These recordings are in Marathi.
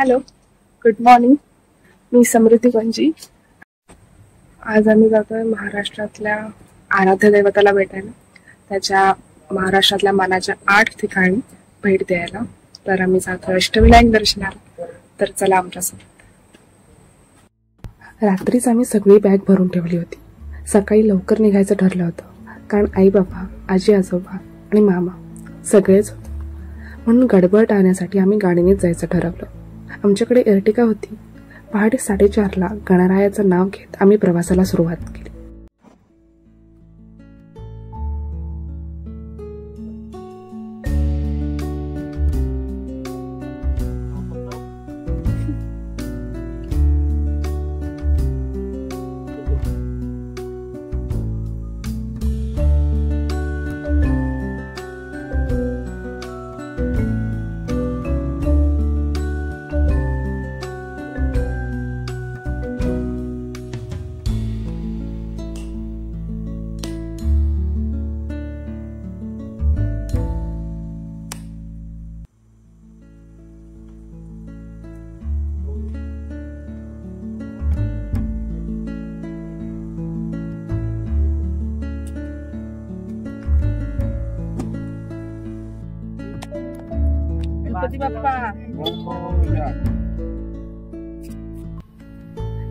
Hello, good morning. मी समृद्धी गंजी. आज आम्ही जातोय महाराष्ट्रातल्या आराध्य दैवताला भेटायला. त्याच्या महाराष्ट्रातल्या मानाच्या 8 ठिकाणी भेट द्यायला. तर आम्ही जातोय अष्टविनायक दर्शनाला. तर चला आमच्यासोबत. रात्रीच आम्ही सगळी बॅग भरून ठेवली होती. सकाळी लवकर निघायचं ठरलं होतं, कारण आई बाबा, आजी आजोबा आणि मामा सगळेच होते. म्हणून गडबड टाळण्यासाठी आम्ही गाडीनेच जायचं ठरवलं. आमच्याकडे एर्टिगा होती. पहाटे 4:30ला गणरायाचं नाव घेत आम्ही प्रवासाला सुरुवात केली.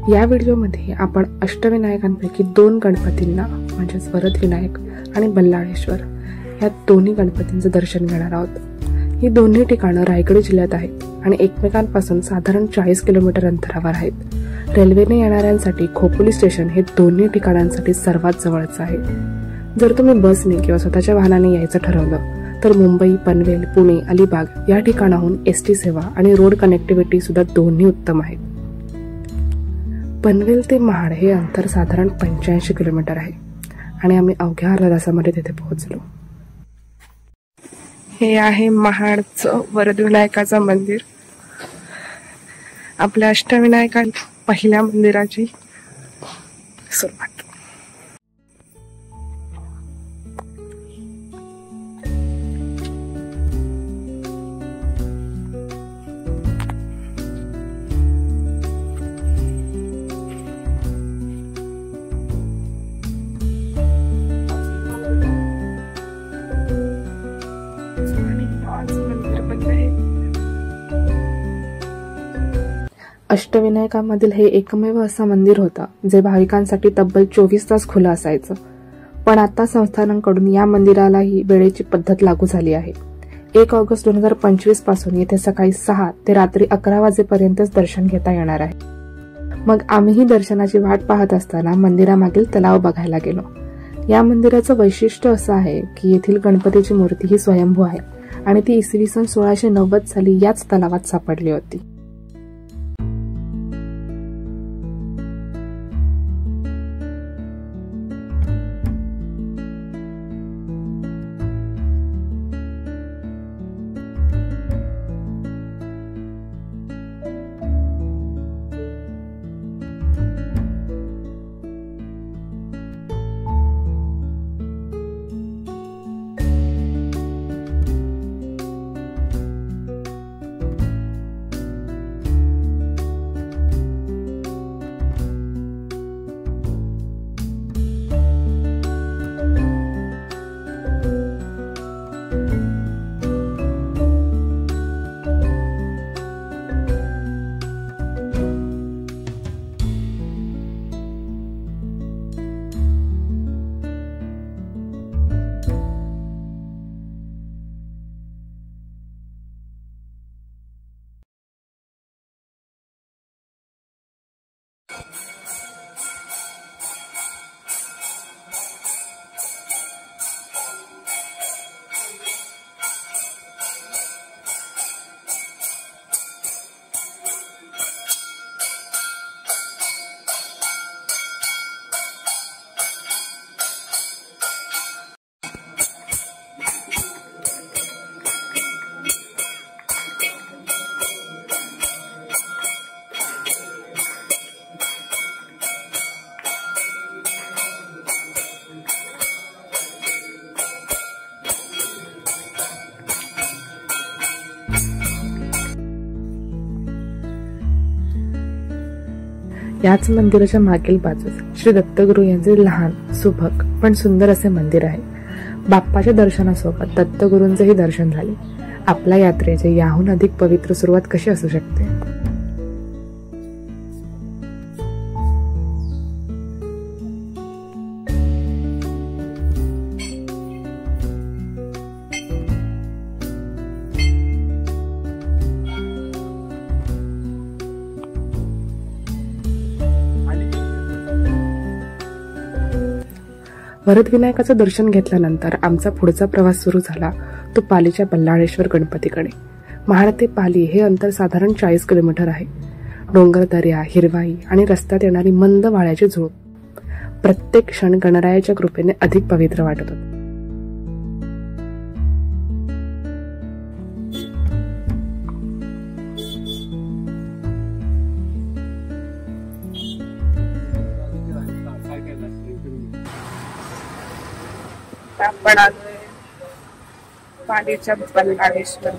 या व्हिडिओमध्ये आपण अष्टविनायकांपैकी 2 गणपतींना म्हणजेच वरद विनायक आणि बल्लाळेश्वर या दोन्ही गणपतींचं दर्शन घेणार आहोत. ही दोन्ही ठिकाणं रायगड जिल्ह्यात आहेत आणि एकमेकांपासून साधारण 40 किलोमीटर अंतरावर आहेत. रेल्वेने येणाऱ्यांसाठी खोपोली स्टेशन हे दोन्ही ठिकाणांसाठी सर्वात जवळचं आहे. जर तुम्ही बसने किंवा स्वतःच्या वाहनाने यायचं ठरवलं तर मुंबई, पनवेल, पुणे, अलिबाग या ठिकाणाहून एसटी सेवा आणि रोड कनेक्टिव्हिटी सुद्धा दोन्ही उत्तम आहेत. पनवेल ते महाड हे अंतर साधारण 85 किलोमीटर आहे आणि आम्ही अवघ्या अर्ध्या तासामध्ये तिथे पोहोचलो. हे आहे महाडचं वरद विनायकाचं मंदिर. आपल्या अष्टविनायका पहिल्या मंदिराची सुरुवात. अष्टविनायकांमधील हे एकमेव असं मंदिर होतं जे भाविकांसाठी तब्बल 24 तास खुलं असायचं. पण आता संस्थानांकडून या मंदिराला ही वेळेची पद्धत लागू झाली आहे. 1 ऑगस्ट 2025 पासून येथे सकाळी 6 ते रात्री 11 वाजेपर्यंतच दर्शन घेता येणार आहे. मग आम्हीही दर्शनाची वाट पाहत असताना मंदिरामागील तलाव बघायला गेलो. या मंदिराचं वैशिष्ट्य असं आहे की येथील गणपतीची मूर्ती ही स्वयंभू आहे आणि ती इसवी सन 1690 साली याच तलावात सापडली होती. याच मंदिराच्या मागील बाजूस श्री दत्तगुरू यांचे लहान सुबक पण सुंदर असे मंदिर आहे. बाप्पाच्या दर्शनासोबत दत्तगुरूंचेही दर्शन झाले. आपल्या यात्रेची याहून अधिक पवित्र सुरुवात कशी असू शकते. वरदविनायकाचं दर्शन घेतल्यानंतर आमचा पुढचा प्रवास सुरू झाला तो पालीच्या बल्लाळेश्वर गणपतीकडे. महाड ते पाली हे अंतर साधारण 40 किलोमीटर आहे. डोंगरदऱ्या, हिरवाई आणि रस्त्यात येणारी मंद वाळ्याची झुळूक प्रत्येक क्षण गणरायाच्या कृपेने अधिक पवित्र वाटत होता. आपण आलोय पालीच्या बल्लाळेश्वर.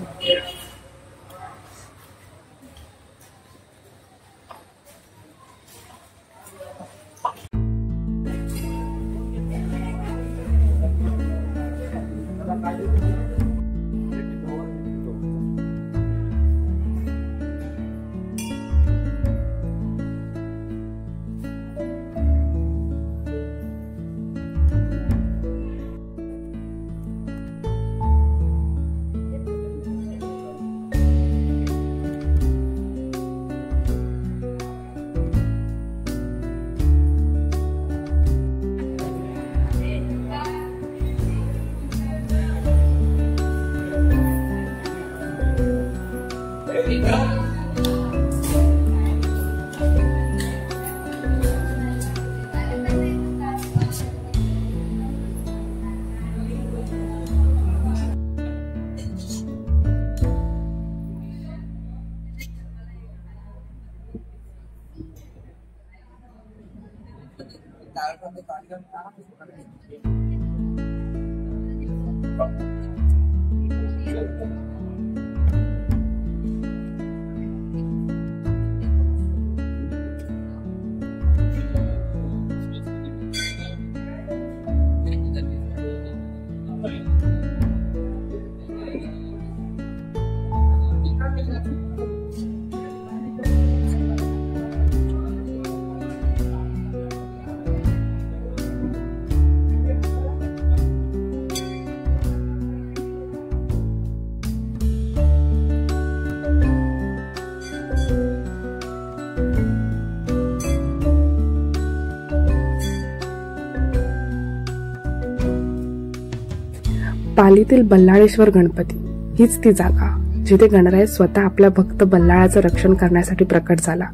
पालीतील बल्लाळेश्वर गणपती हीच ती जागा जिथे गणराय स्वतः आपल्या भक्त बल्लाळाचं रक्षण करण्यासाठी प्रकट झाला.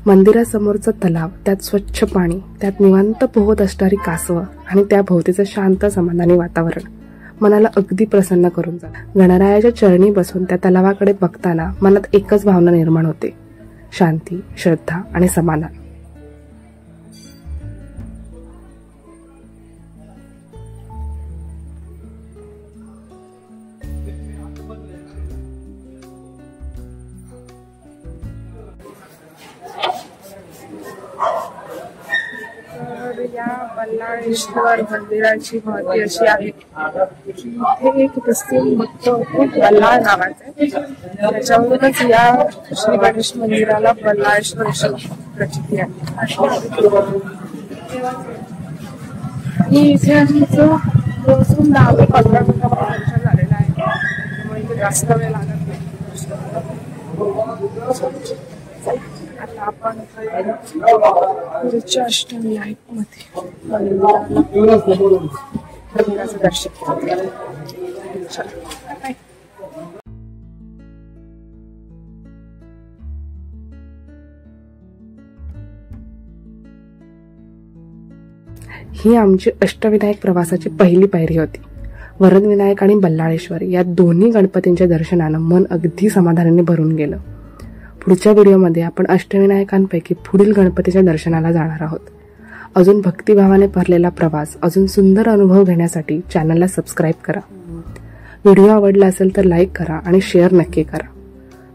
मंदिरासमोरचा तलाव, त्यात स्वच्छ पाणी, त्यात निवांत पोहत असणारी कासवं आणि त्या भोवतीचं शांत समाधानी वातावरण मनाला अगदी प्रसन्न करून जातं. गणरायाच्या चरणी बसून त्या तलावाकडे बघताना मनात एकच भावना निर्माण होते, शांती, श्रद्धा आणि समाधान. या बल्लाळेश्वर मंदिराची महती अशी आहे की इथे एक मुस्लिम भक्त बल्लाळ नावाचा आहे. त्याच्यावरूनच या श्री गणेश मंदिराला बल्लाळेश्वर अशी प्रचिती आहे. आणि इथे आमचं रोजून 10-15 मिनिटांमध्ये दर्शन झालेलं आहे, त्यामुळे इथे जास्त वेळ लागत नाही. आता आपण पुढच्या अष्टविनायकमध्ये मंदिराचं दर्शन घेऊया. ही आमची अष्टविनायक प्रवासाची पहिली पायरी होती. वरदविनायक आणि बल्लाळेश्वर या दोन्ही गणपतींच्या दर्शनानं मन अगदी समाधानाने भरून गेलं. पुढच्या व्हिडिओमध्ये आपण अष्टविनायकांपैकी पुढील गणपतीच्या दर्शनाला जाणार आहोत. अजून भक्तिभावाने भरलेला प्रवास, अजून सुंदर अनुभव घेण्यासाठी चॅनलला सबस्क्राईब करा. व्हिडिओ आवडला असेल तर लाईक करा आणि शेअर नक्की करा.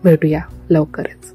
भेटूया लवकरच.